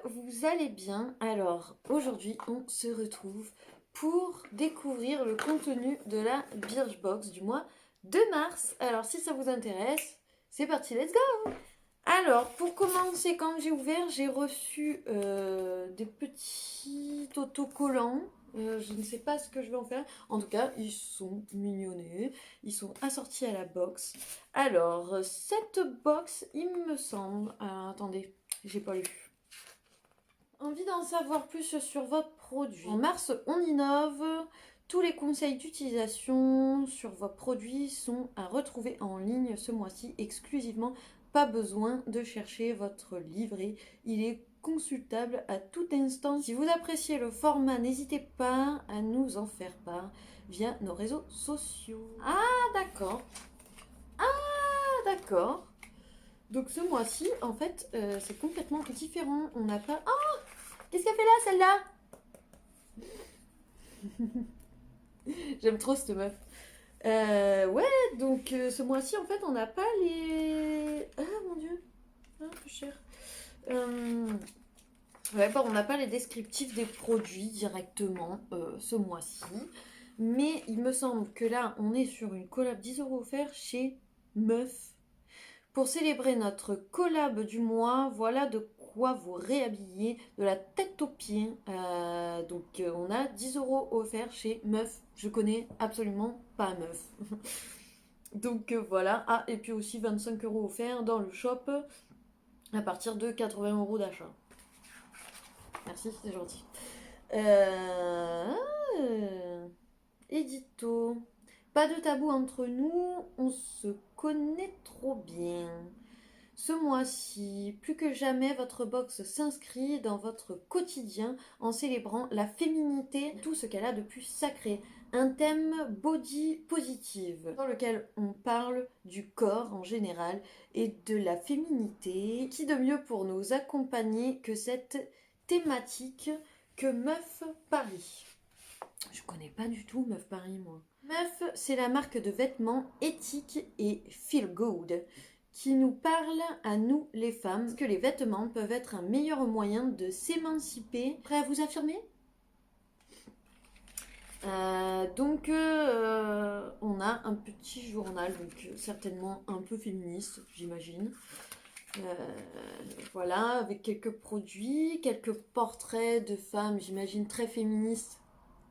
vous allez bien? Alors, aujourd'hui, on se retrouve pour découvrir le contenu de la Birchbox du mois de mars. Alors, si ça vous intéresse, c'est parti, let's go! Alors, pour commencer, quand j'ai ouvert, j'ai reçu des petits autocollants. Je ne sais pas ce que je vais en faire. En tout cas, ils sont mignonnés. Ils sont assortis à la box. Alors, cette box, il me semble... attendez, j'ai pas lu. Envie d'en savoir plus sur votre produit. En mars, on innove. Tous les conseils d'utilisation sur vos produits sont à retrouver en ligne ce mois-ci exclusivement. Pas besoin de chercher votre livret. Il est consultable à tout instant. Si vous appréciez le format, n'hésitez pas à nous en faire part via nos réseaux sociaux. Ah, d'accord. Ah, d'accord. Donc ce mois-ci, en fait, c'est complètement différent. On n'a pas... Oh, qu'est-ce qu'elle fait là, celle-là? J'aime trop cette meuf. Ouais, donc ce mois-ci, en fait, on n'a pas les... Ah, mon Dieu. Ah, plus cher. Ouais, bon, on n'a pas les descriptifs des produits directement ce mois-ci. Mais il me semble que là, on est sur une collab 10 € offert chez Meuf. Pour célébrer notre collab du mois, voilà de quoi vous réhabiller de la tête aux pieds. On a 10 € offerts chez Meuf. Je connais absolument pas Meuf. Voilà. Ah, et puis aussi 25 € offerts dans le shop à partir de 80 € d'achat. Merci, c'est gentil. Édito. Pas de tabou entre nous, on se connaît trop bien. Ce mois-ci, plus que jamais, votre box s'inscrit dans votre quotidien en célébrant la féminité, tout ce qu'elle a de plus sacré. Un thème body positive, dans lequel on parle du corps en général et de la féminité. Qui de mieux pour nous accompagner que cette thématique que Meuf Paris? Je connais pas du tout Meuf Paris, moi. Meuf, c'est la marque de vêtements éthique et feel good qui nous parle à nous les femmes que les vêtements peuvent être un meilleur moyen de s'émanciper. Prêt à vous affirmer? On a un petit journal, donc certainement un peu féministe, j'imagine. Voilà, avec quelques produits, quelques portraits de femmes, j'imagine très féministes,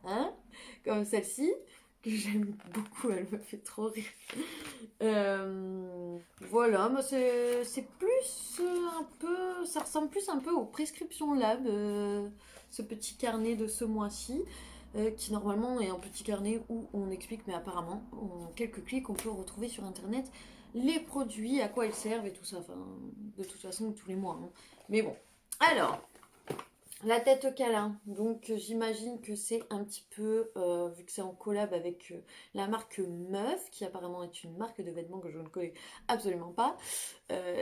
hein, comme celle-ci, que j'aime beaucoup, elle me fait trop rire. Voilà, mais c'est plus un peu, ça ressemble plus un peu aux prescriptions lab, ce petit carnet de ce mois-ci, qui normalement est un petit carnet où on explique, mais apparemment, en quelques clics, on peut retrouver sur internet les produits, à quoi ils servent et tout ça, enfin, de toute façon, tous les mois, hein. Mais bon, alors, la tête câlin, donc j'imagine que c'est un petit peu, vu que c'est en collab avec la marque Meuf, qui apparemment est une marque de vêtements que je ne connais absolument pas,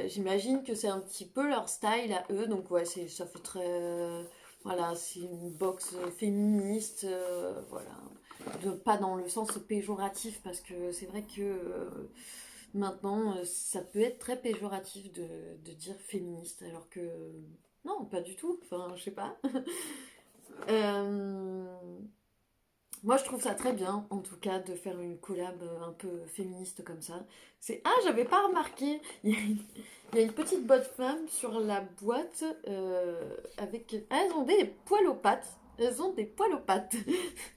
j'imagine que c'est un petit peu leur style à eux, donc ouais, ça fait très... voilà, c'est une box féministe, voilà. Pas dans le sens péjoratif, parce que c'est vrai que maintenant, ça peut être très péjoratif de dire féministe, alors que... Non, pas du tout. Enfin, je sais pas. Euh, Moi, je trouve ça très bien, en tout cas, de faire une collab un peu féministe comme ça. C'est... Ah, j'avais pas remarqué. Il y a une petite botte femme sur la boîte avec... Ah, elles ont des poils aux pattes. Elles ont des poils aux pattes.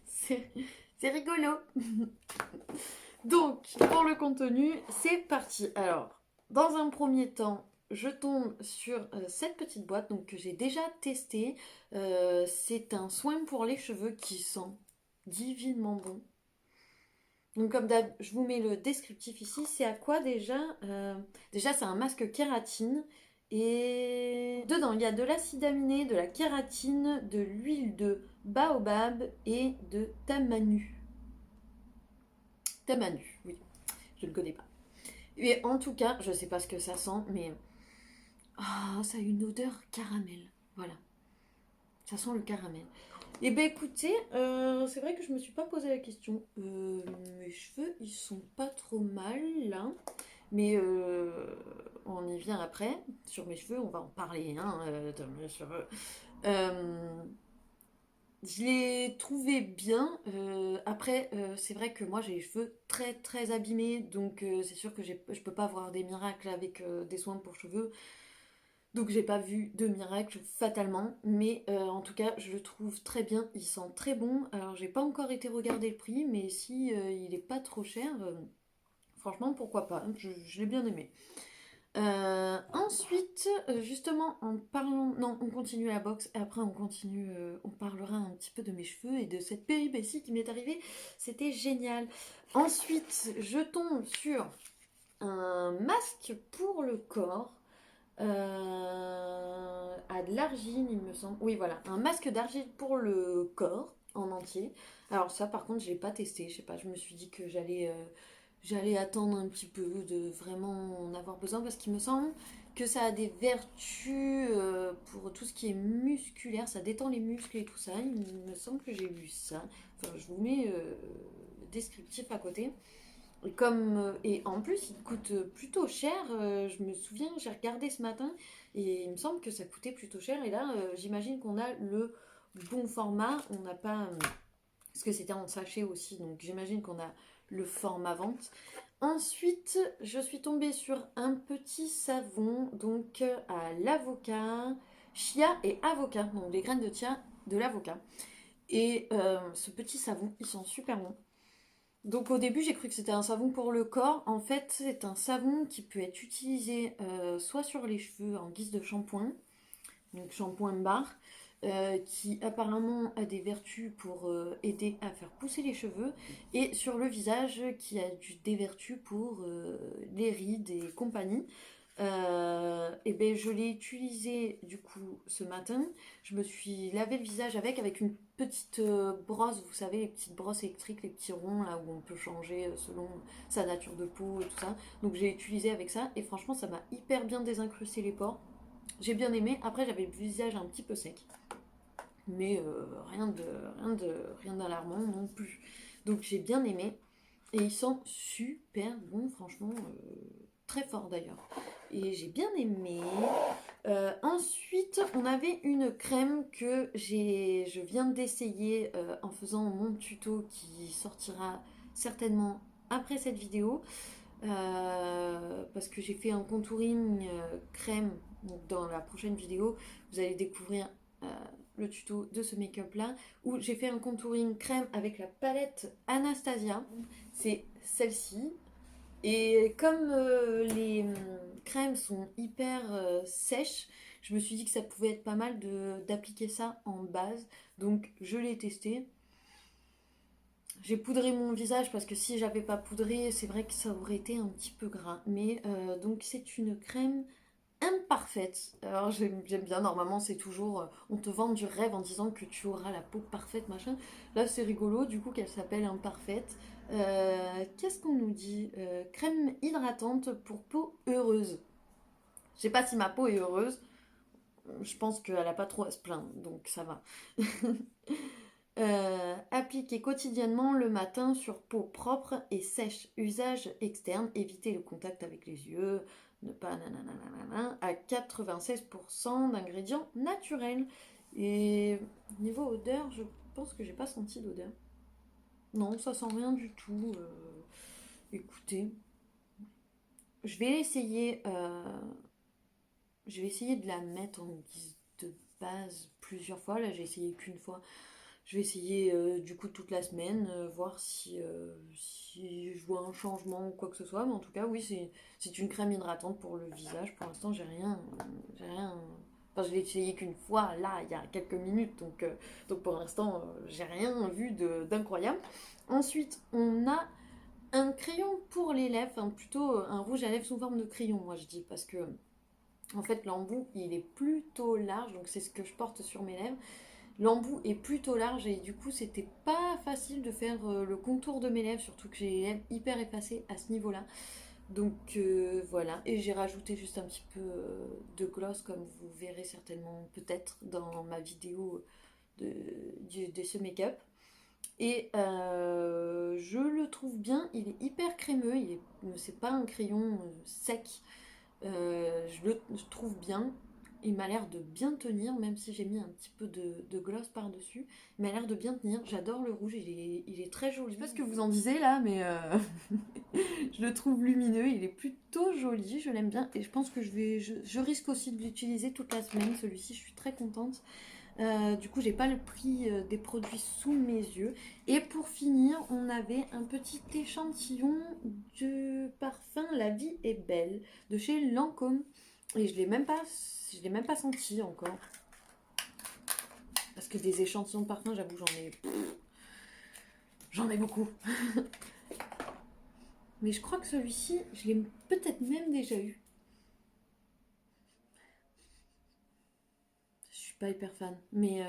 C'est c'est rigolo. Donc, pour le contenu, c'est parti. Alors, dans un premier temps, je tombe sur cette petite boîte donc, que j'ai déjà testée. C'est un soin pour les cheveux qui sent divinement bon. Donc comme d'hab, je vous mets le descriptif ici. C'est à quoi déjà? Déjà, c'est un masque kératine. Et dedans, il y a de l'acide aminé, de la kératine, de l'huile de baobab et de tamanu. Tamanu, oui, je ne connais pas. Et en tout cas, je sais pas ce que ça sent, mais ça a une odeur caramel. Voilà, ça sent le caramel. Et ben écoutez, c'est vrai que je me suis pas posé la question. Mes cheveux, ils sont pas trop mal là. Mais on y vient après. Sur mes cheveux, on va en parler, hein, de mes cheveux. Euh, je l'ai trouvé bien. Après, c'est vrai que moi j'ai les cheveux très très abîmés, donc c'est sûr que je peux pas voir des miracles avec des soins pour cheveux. Donc j'ai pas vu de miracle fatalement, mais en tout cas je le trouve très bien, il sent très bon. Alors j'ai pas encore été regarder le prix, mais si il est pas trop cher, franchement pourquoi pas, je l'ai bien aimé. Ensuite, justement en parlant, non on continue la boxe, et après on continue, on parlera un petit peu de mes cheveux et de cette péripétie qui m'est arrivée, c'était génial. Ensuite je tombe sur un masque pour le corps à de l'argile, il me semble. Oui, voilà, un masque d'argile pour le corps en entier. Alors ça, par contre, je l'ai pas testé. Je sais pas, je me suis dit que j'allais attendre un petit peu de vraiment en avoir besoin parce qu'il me semble que ça a des vertus pour tout ce qui est musculaire. Ça détend les muscles et tout ça. Il me semble que j'ai lu ça. Enfin, je vous mets le descriptif à côté. Et en plus, il coûte plutôt cher. Je me souviens, j'ai regardé ce matin et il me semble que ça coûtait plutôt cher. Et là, j'imagine qu'on a le bon format. On n'a pas. Parce que c'était en sachet aussi, donc j'imagine qu'on a le format vente. Ensuite, je suis tombée sur un petit savon donc à l'avocat, chia et avocat, donc des graines de chia, de l'avocat. Et ce petit savon, il sent super bon. Donc au début j'ai cru que c'était un savon pour le corps. En fait c'est un savon qui peut être utilisé soit sur les cheveux en guise de shampoing, donc shampoing barre, qui apparemment a des vertus pour aider à faire pousser les cheveux, et sur le visage qui a des vertus pour les rides et compagnie. Et ben je l'ai utilisé du coup ce matin. Je me suis lavé le visage avec une petite brosse, vous savez, les petites brosses électriques, les petits ronds là où on peut changer selon sa nature de peau et tout ça. Donc j'ai utilisé avec ça et franchement ça m'a hyper bien désincrusté les pores. J'ai bien aimé. Après j'avais le visage un petit peu sec, mais rien d'alarmant non plus. Donc j'ai bien aimé et il sent super bon, franchement, très fort d'ailleurs. Et j'ai bien aimé. Ensuite, on avait une crème que je viens d'essayer en faisant mon tuto qui sortira certainement après cette vidéo. Parce que j'ai fait un contouring crème. Donc dans la prochaine vidéo, vous allez découvrir euh, le tuto de ce make-up là où j'ai fait un contouring crème avec la palette Anastasia. C'est celle-ci. Et comme les crèmes sont hyper sèches, je me suis dit que ça pouvait être pas mal d'appliquer ça en base. Donc je l'ai testé. J'ai poudré mon visage parce que si j'avais pas poudré, c'est vrai que ça aurait été un petit peu gras. Mais donc c'est une crème imparfaite. Alors j'aime bien, normalement c'est toujours, on te vend du rêve en disant que tu auras la peau parfaite, machin. Là c'est rigolo, du coup qu'elle s'appelle imparfaite. Qu'est-ce qu'on nous dit? Crème hydratante pour peau heureuse. Je sais pas si ma peau est heureuse, je pense qu'elle a pas trop à se plaindre, donc ça va. Appliquer quotidiennement le matin sur peau propre et sèche. Usage externe, éviter le contact avec les yeux, ne pas nanana, à 96% d'ingrédients naturels. Et niveau odeur, je pense que j'ai pas senti d'odeur. Non, ça sent rien du tout. Écoutez, je vais essayer. Je vais essayer de la mettre en guise de base plusieurs fois. Là, j'ai essayé qu'une fois. Je vais essayer du coup toute la semaine, voir si je vois un changement ou quoi que ce soit. Mais en tout cas, oui, c'est une crème hydratante pour le visage. Pour l'instant, j'ai rien. Enfin, je l'ai essayé qu'une fois là, il y a quelques minutes. Donc pour l'instant, j'ai rien vu d'incroyable. Ensuite, on a un crayon pour les lèvres, enfin, plutôt un rouge à lèvres sous forme de crayon, moi je dis, parce que en fait l'embout il est plutôt large, donc c'est ce que je porte sur mes lèvres. L'embout est plutôt large et du coup c'était pas facile de faire le contour de mes lèvres, surtout que j'ai les lèvres hyper effacées à ce niveau-là. Donc voilà, et j'ai rajouté juste un petit peu de gloss comme vous verrez certainement peut-être dans ma vidéo de ce make-up. Et je le trouve bien, il est hyper crémeux, c'est pas un crayon sec. Je trouve bien. Il m'a l'air de bien tenir, même si j'ai mis un petit peu de gloss par-dessus. Il m'a l'air de bien tenir. J'adore le rouge, il est très joli. Je sais pas ce que vous en disiez là, mais je le trouve lumineux. Il est plutôt joli, je l'aime bien. Et je pense que je risque aussi de l'utiliser toute la semaine. Celui-ci, je suis très contente. Du coup, j'ai pas le prix des produits sous mes yeux. Et pour finir, on avait un petit échantillon de parfum La Vie est belle de chez Lancôme. Et je l'ai même pas senti encore. Parce que des échantillons de parfum, j'avoue, j'en ai beaucoup. Mais je crois que celui-ci, je l'ai peut-être même déjà eu. Je suis pas hyper fan, mais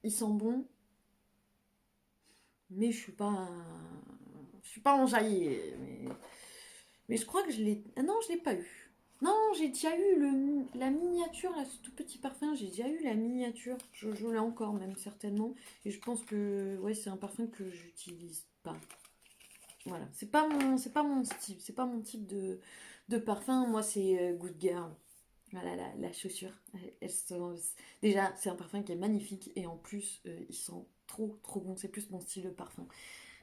il sent bon. Mais je suis pas enjaillée. Mais je crois que je l'ai. Ah non, je l'ai pas eu. Non, j'ai déjà eu la miniature, là, ce tout petit parfum. J'ai déjà eu la miniature. Je l'ai encore, même certainement. Et je pense que ouais, c'est un parfum que j'utilise pas. Voilà, c'est pas mon style. C'est pas mon type de parfum. Moi, c'est Good Girl. Voilà, la chaussure. Déjà, c'est un parfum qui est magnifique. Et en plus, il sent trop, trop bon. C'est plus mon style de parfum.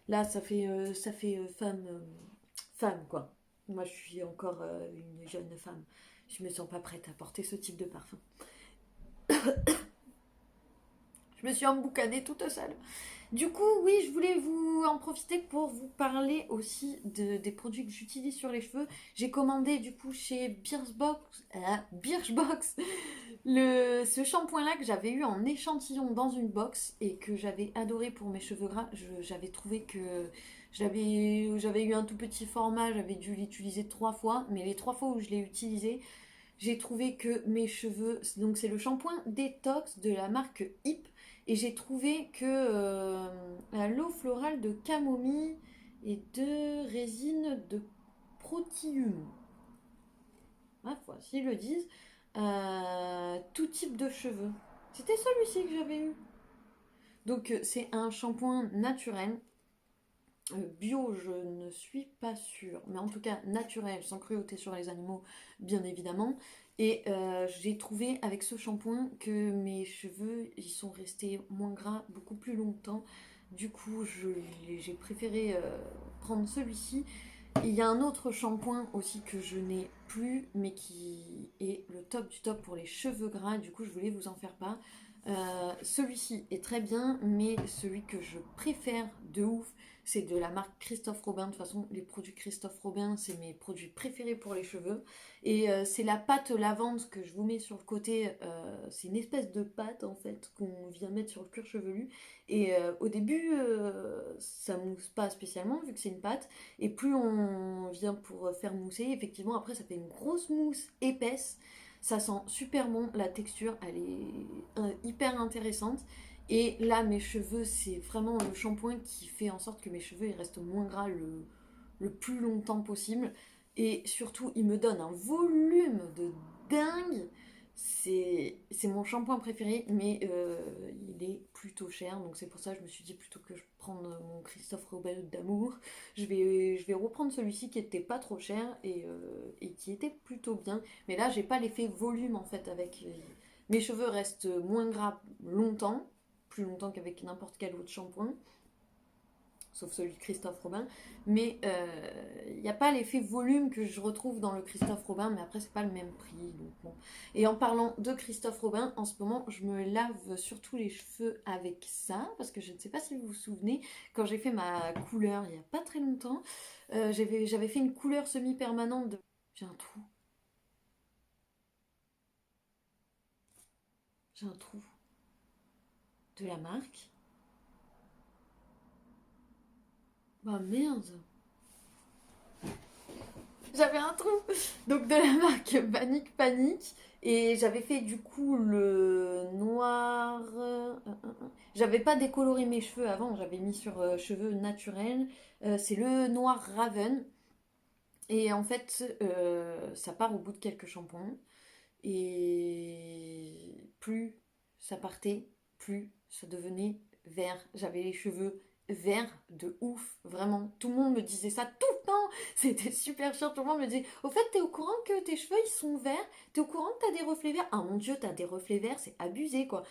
Là, ça fait femme, quoi. Moi, je suis encore une jeune femme. Je me sens pas prête à porter ce type de parfum. Je me suis emboucanée toute seule. Du coup, oui, je voulais vous en profiter pour vous parler aussi des produits que j'utilise sur les cheveux. J'ai commandé du coup chez Birchbox ce shampoing-là que j'avais eu en échantillon dans une box et que j'avais adoré pour mes cheveux gras. J'avais trouvé que j'avais eu un tout petit format, j'avais dû l'utiliser 3 fois, mais les 3 fois où je l'ai utilisé, j'ai trouvé que mes cheveux, donc c'est le shampoing détox de la marque Hip, et j'ai trouvé que l'eau florale de camomille et de résine de protium, ma foi, s'ils le disent, tout type de cheveux. C'était celui-ci que j'avais eu. Donc c'est un shampoing naturel. Bio, je ne suis pas sûre, mais en tout cas naturel, sans cruauté sur les animaux, bien évidemment. Et j'ai trouvé avec ce shampoing que mes cheveux, ils sont restés moins gras beaucoup plus longtemps. Du coup, j'ai préféré prendre celui-ci. Il y a un autre shampoing aussi que je n'ai plus, mais qui est le top du top pour les cheveux gras. Du coup, je voulais vous en faire part. Celui-ci est très bien, mais celui que je préfère de ouf, c'est de la marque Christophe Robin. De toute façon, les produits Christophe Robin, c'est mes produits préférés pour les cheveux. Et c'est la pâte lavande que je vous mets sur le côté. C'est une espèce de pâte en fait qu'on vient mettre sur le cuir chevelu. Et au début, ça mousse pas spécialement vu que c'est une pâte. Et plus on vient pour faire mousser, effectivement, après ça fait une grosse mousse épaisse. Ça sent super bon, la texture elle est hyper intéressante. Et là, mes cheveux, c'est vraiment le shampoing qui fait en sorte que mes cheveux ils restent moins gras le plus longtemps possible. Et surtout, il me donne un volume de dingue. C'est mon shampoing préféré, mais il est plutôt cher. Donc c'est pour ça que je me suis dit plutôt que je prendre mon Christophe Robin d'amour, je vais reprendre celui-ci qui était pas trop cher et qui était plutôt bien. Mais là, j'ai pas l'effet volume en fait avec. Mes cheveux restent moins gras longtemps, plus longtemps qu'avec n'importe quel autre shampoing, sauf celui de Christophe Robin. Mais il n'y a pas l'effet volume que je retrouve dans le Christophe Robin, mais après, c'est pas le même prix. Donc bon. Et en parlant de Christophe Robin, en ce moment, je me lave surtout les cheveux avec ça, parce que je ne sais pas si vous vous souvenez, quand j'ai fait ma couleur il n'y a pas très longtemps, j'avais fait une couleur semi-permanente de. J'ai un trou. J'ai un trou. De la marque. Bah merde. J'avais un trou. Donc de la marque Panic Panic. Et j'avais fait du coup le noir. J'avais pas décoloré mes cheveux avant, j'avais mis sur cheveux naturels. C'est le noir Raven. Et en fait, ça part au bout de quelques shampoings. Et plus ça partait, plus ça devenait vert. J'avais les cheveux verts de ouf, vraiment. Tout le monde me disait ça tout le temps. C'était super chiant. Tout le monde me disait, au fait, t'es au courant que tes cheveux, ils sont verts? T'es au courant que t'as des reflets verts? Ah mon Dieu, t'as des reflets verts, c'est abusé, quoi.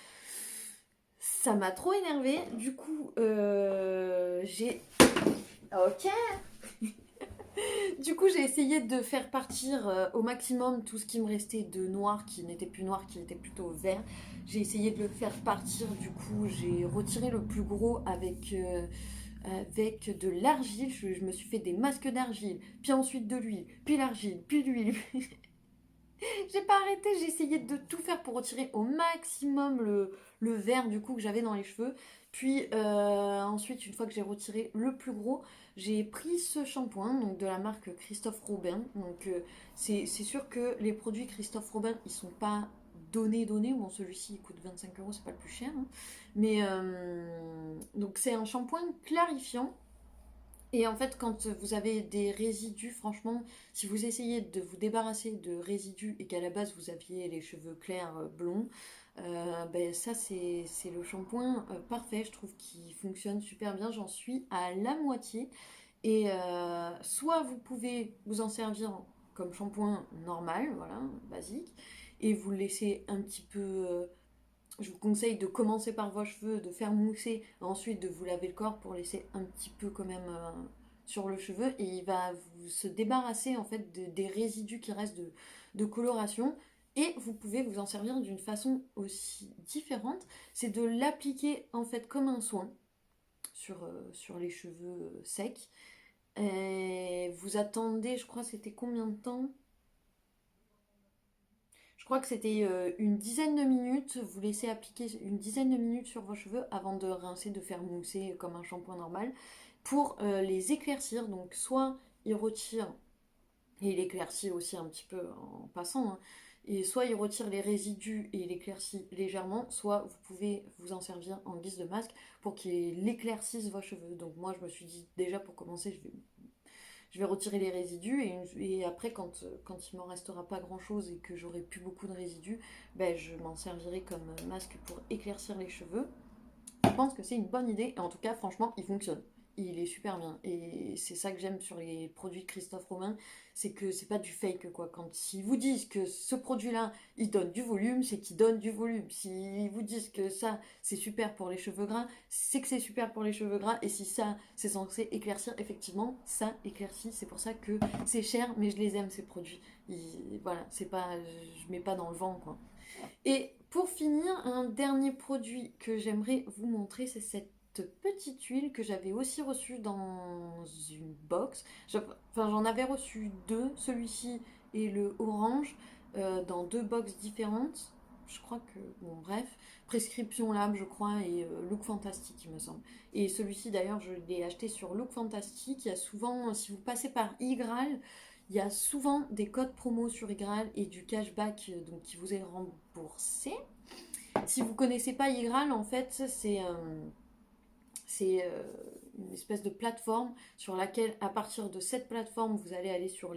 Ça m'a trop énervé. Du coup, j'ai... Ok. Du coup, j'ai essayé de faire partir au maximum tout ce qui me restait de noir, qui n'était plus noir, qui était plutôt vert. J'ai essayé de le faire partir, du coup, j'ai retiré le plus gros avec de l'argile. Je me suis fait des masques d'argile, puis ensuite de l'huile, puis l'argile, puis l'huile. J'ai pas arrêté, j'ai essayé de tout faire pour retirer au maximum le vert du coup que j'avais dans les cheveux. Puis ensuite, une fois que j'ai retiré le plus gros, j'ai pris ce shampoing donc de la marque Christophe Robin. Donc c'est sûr que les produits Christophe Robin, ils sont pas donnés. Bon, celui-ci il coûte 25 €, c'est pas le plus cher, hein. Mais donc c'est un shampoing clarifiant. Et en fait, quand vous avez des résidus, franchement, si vous essayez de vous débarrasser de résidus et qu'à la base vous aviez les cheveux clairs blonds, ben ça c'est le shampoing parfait. Je trouve qu'il fonctionne super bien. J'en suis à la moitié. Et soit vous pouvez vous en servir comme shampoing normal, voilà, basique, et vous le laissez un petit peu je vous conseille de commencer par vos cheveux, de faire mousser, ensuite de vous laver le corps pour laisser un petit peu quand même sur le cheveu et il va vous se débarrasser en fait des résidus qui restent de coloration et vous pouvez vous en servir d'une façon aussi différente, c'est de l'appliquer en fait comme un soin sur les cheveux secs. Et vous attendez, je crois c'était combien de temps? Je crois que c'était une dizaine de minutes. Vous laissez appliquer une dizaine de minutes sur vos cheveux avant de rincer, de faire mousser comme un shampoing normal pour les éclaircir. Donc soit il retire, et il éclaircit aussi un petit peu en passant, hein, et soit il retire les résidus et il éclaircit légèrement, soit vous pouvez vous en servir en guise de masque pour qu'il éclaircisse vos cheveux. Donc moi je me suis dit déjà pour commencer je vais retirer les résidus et après quand il m'en restera pas grand chose et que j'aurai plus beaucoup de résidus, ben, je m'en servirai comme masque pour éclaircir les cheveux. Je pense que c'est une bonne idée et en tout cas franchement il fonctionne. Il est super bien et c'est ça que j'aime sur les produits de Christophe Romain, c'est que c'est pas du fake quoi. Quand s'ils vous disent que ce produit-là il donne du volume, c'est qu'il donne du volume. S'ils vous disent que ça c'est super pour les cheveux gras, c'est que c'est super pour les cheveux gras et si ça c'est censé éclaircir, effectivement ça éclaircit. C'est pour ça que c'est cher mais je les aime ces produits. Voilà, c'est pas, je mets pas dans le vent quoi. Et pour finir, un dernier produit que j'aimerais vous montrer, c'est cette petite huile que j'avais aussi reçue dans une box. Enfin, j'en avais reçu deux, celui-ci et le orange, dans deux box différentes. Je crois que, bon bref, Prescription Lab, je crois, et Look Fantastic, il me semble. Et celui-ci, d'ailleurs, je l'ai acheté sur Look Fantastic. Il y a souvent, si vous passez par iGral, il y a souvent des codes promo sur iGral et du cashback donc, qui vous est remboursé. Si vous ne connaissez pas iGral, en fait, c'est une espèce de plateforme sur laquelle, à partir de cette plateforme, vous allez aller sur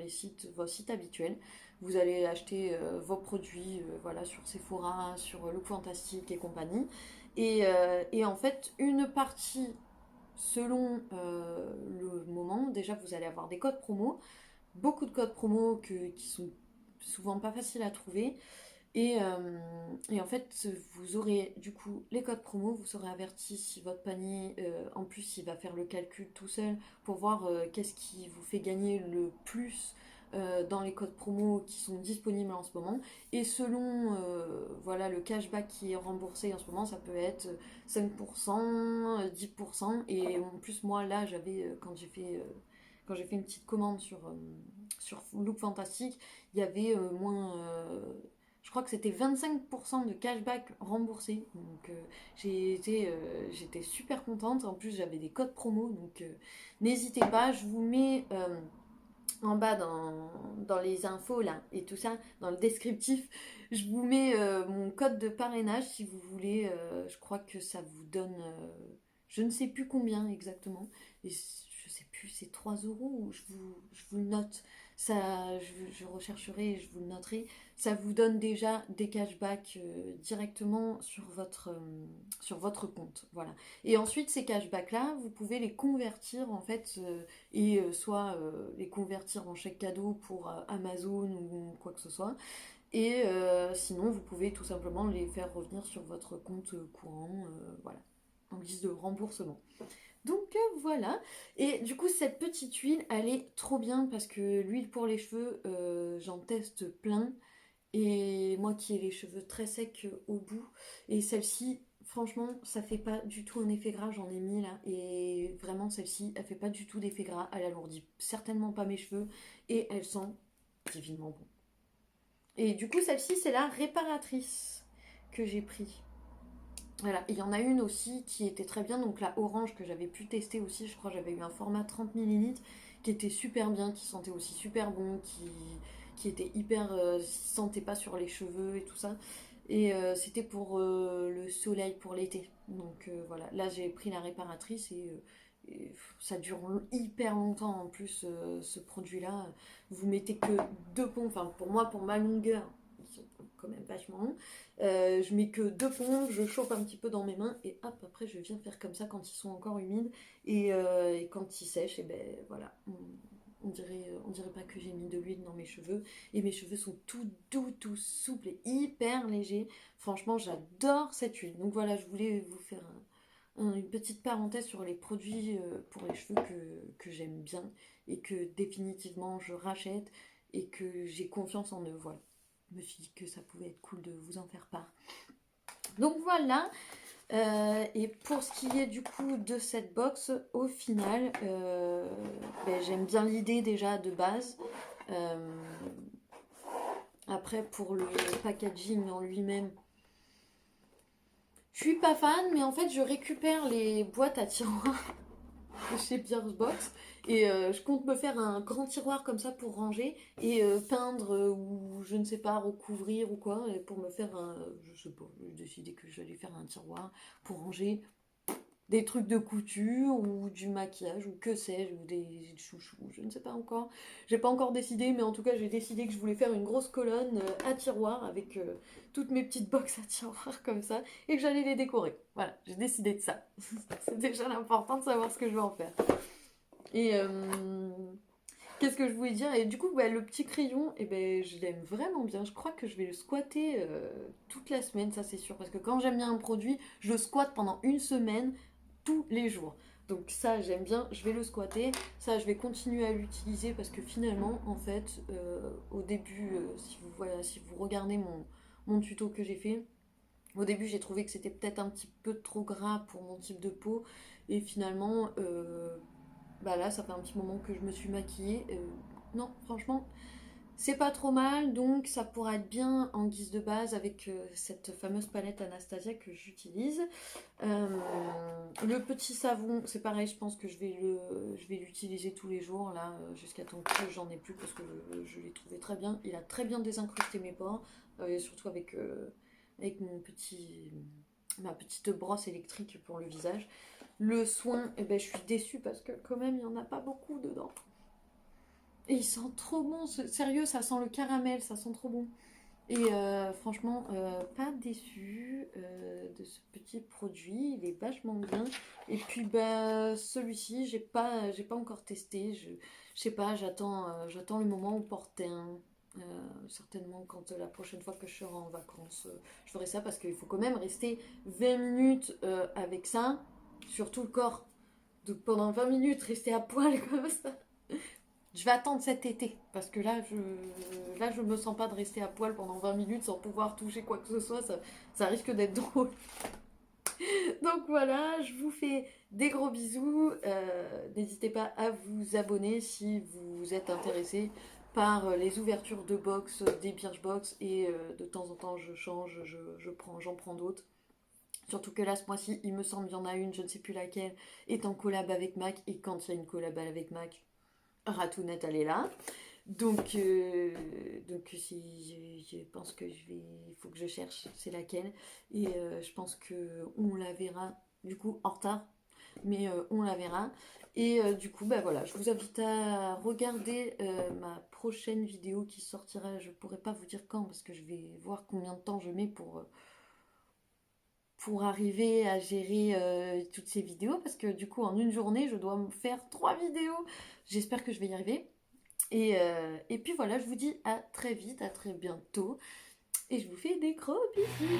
vos sites habituels. Vous allez acheter vos produits voilà, sur Sephora, sur Look Fantastic et compagnie. Et en fait, une partie, selon le moment, déjà vous allez avoir des codes promo, beaucoup de codes promo qui sont souvent pas faciles à trouver. Et en fait, vous aurez du coup les codes promo, vous serez averti si votre panier, en plus, il va faire le calcul tout seul pour voir qu'est-ce qui vous fait gagner le plus dans les codes promo qui sont disponibles en ce moment. Et selon voilà, le cashback qui est remboursé en ce moment, ça peut être 5%, 10%. Et en plus, moi, là, j'avais, quand j'ai fait une petite commande sur Look Fantastic, il y avait moins je crois que c'était 25% de cashback remboursé. Donc j'étais super contente. En plus j'avais des codes promo. Donc n'hésitez pas, je vous mets en bas dans les infos là et tout ça, dans le descriptif, je vous mets mon code de parrainage si vous voulez. Je crois que ça vous donne je ne sais plus combien exactement. Et je sais plus, c'est 3 € ou je vous le note. Ça, je rechercherai et je vous le noterai. Ça vous donne déjà des cashbacks directement sur votre compte. Voilà. Et ensuite, ces cashbacks-là, vous pouvez les convertir en fait, soit les convertir en chèque cadeau pour Amazon ou quoi que ce soit. Et sinon, vous pouvez tout simplement les faire revenir sur votre compte courant, voilà, en guise de remboursement. Donc voilà. Et du coup, cette petite huile, elle est trop bien parce que l'huile pour les cheveux, j'en teste plein. Et moi qui ai les cheveux très secs au bout, et celle-ci, franchement, ça fait pas du tout un effet gras, j'en ai mis là, et vraiment celle-ci, elle fait pas du tout d'effet gras, elle alourdit certainement pas mes cheveux, et elle sent divinement bon. Et du coup, celle-ci, c'est la réparatrice que j'ai pris. Voilà, il y en a une aussi qui était très bien, donc la orange que j'avais pu tester aussi, je crois que j'avais eu un format 30 millilitres qui était super bien, qui sentait aussi super bon, qui était hyper, sentait pas sur les cheveux et tout ça. Et c'était pour le soleil, pour l'été. Donc voilà, là j'ai pris la réparatrice et ça dure hyper longtemps en plus ce produit-là. Vous mettez que deux pompes, enfin pour moi, pour ma longueur, ils sont quand même vachement longs. Je mets que deux pompes, je chauffe un petit peu dans mes mains et hop, après je viens faire comme ça quand ils sont encore humides et quand ils sèchent, et ben voilà, on dirait pas que j'ai mis de l'huile dans mes cheveux et mes cheveux sont tout doux, tout souples et hyper légers. Franchement, j'adore cette huile. Donc voilà, je voulais vous faire une petite parenthèse sur les produits pour les cheveux que j'aime bien et que définitivement je rachète et que j'ai confiance en eux. Voilà. Je me suis dit que ça pouvait être cool de vous en faire part. Donc voilà, et pour ce qui est du coup de cette box, au final, j'aime bien l'idée déjà de base. Euh, Après, pour le packaging en lui-même, je suis pas fan, mais en fait, je récupère les boîtes à tiroirs chez Birchbox et je compte me faire un grand tiroir comme ça pour ranger et peindre ou je ne sais pas recouvrir ou quoi et pour me faire un, je sais pas, j'ai décidé que j'allais faire un tiroir pour ranger des trucs de couture ou du maquillage ou que sais-je, ou des chouchous, je ne sais pas encore. J'ai pas encore décidé, mais en tout cas j'ai décidé que je voulais faire une grosse colonne à tiroir avec toutes mes petites boxes à tiroir comme ça et que j'allais les décorer. Voilà, j'ai décidé de ça. C'est déjà l'important de savoir ce que je vais en faire. Et qu'est-ce que je voulais dire? Et du coup, le petit crayon, je l'aime vraiment bien. Je crois que je vais le squatter toute la semaine, ça c'est sûr. Parce que quand j'aime bien un produit, je le squatte pendant une semaine tous les jours. Donc ça, j'aime bien, je vais le squatter. Ça, je vais continuer à l'utiliser parce que finalement, en fait, au début, si vous regardez mon tuto que j'ai fait, au début, j'ai trouvé que c'était peut-être un petit peu trop gras pour mon type de peau. Et finalement, là, ça fait un petit moment que je me suis maquillée. Non, franchement, c'est pas trop mal, donc ça pourra être bien en guise de base avec cette fameuse palette Anastasia que j'utilise. Euh, le petit savon, c'est pareil, je pense que je vais l'utiliser tous les jours là jusqu'à temps que j'en ai plus parce que je l'ai trouvé très bien. Il a très bien désincrusté mes pores, et surtout avec ma petite brosse électrique pour le visage. Le soin, je suis déçue parce que quand même il n'y en a pas beaucoup dedans. Et il sent trop bon, sérieux, ça sent le caramel, ça sent trop bon. Et franchement, pas déçu de ce petit produit, il est vachement bien. Et puis celui-ci, j'ai pas encore testé. Je sais pas, j'attends le moment opportun. Certainement quand la prochaine fois que je serai en vacances, je ferai ça parce qu'il faut quand même rester 20 minutes avec ça sur tout le corps. Donc pendant 20 minutes, rester à poil comme ça. Je vais attendre cet été parce que là, je me sens pas de rester à poil pendant 20 minutes sans pouvoir toucher quoi que ce soit. Ça risque d'être drôle. Donc voilà, je vous fais des gros bisous. N'hésitez pas à vous abonner si vous êtes intéressé par les ouvertures de box des Birchbox et de temps en temps je change, j'en prends d'autres. Surtout que là, ce mois-ci, il me semble qu'il y en a une, je ne sais plus laquelle, est en collab avec Mac. Et quand il y a une collab avec Mac, Ratounette, elle est là. Donc si je pense que il faut que je cherche, c'est laquelle. Et je pense que on la verra du coup en retard. mais on la verra. Et du coup, bah voilà, je vous invite à regarder ma prochaine vidéo qui sortira. Je pourrais pas vous dire quand parce que je vais voir combien de temps je mets pour arriver à gérer toutes ces vidéos. Parce que du coup, en une journée, je dois me faire 3 vidéos. J'espère que je vais y arriver. Et puis voilà, je vous dis à très vite, à très bientôt. Et je vous fais des gros bisous.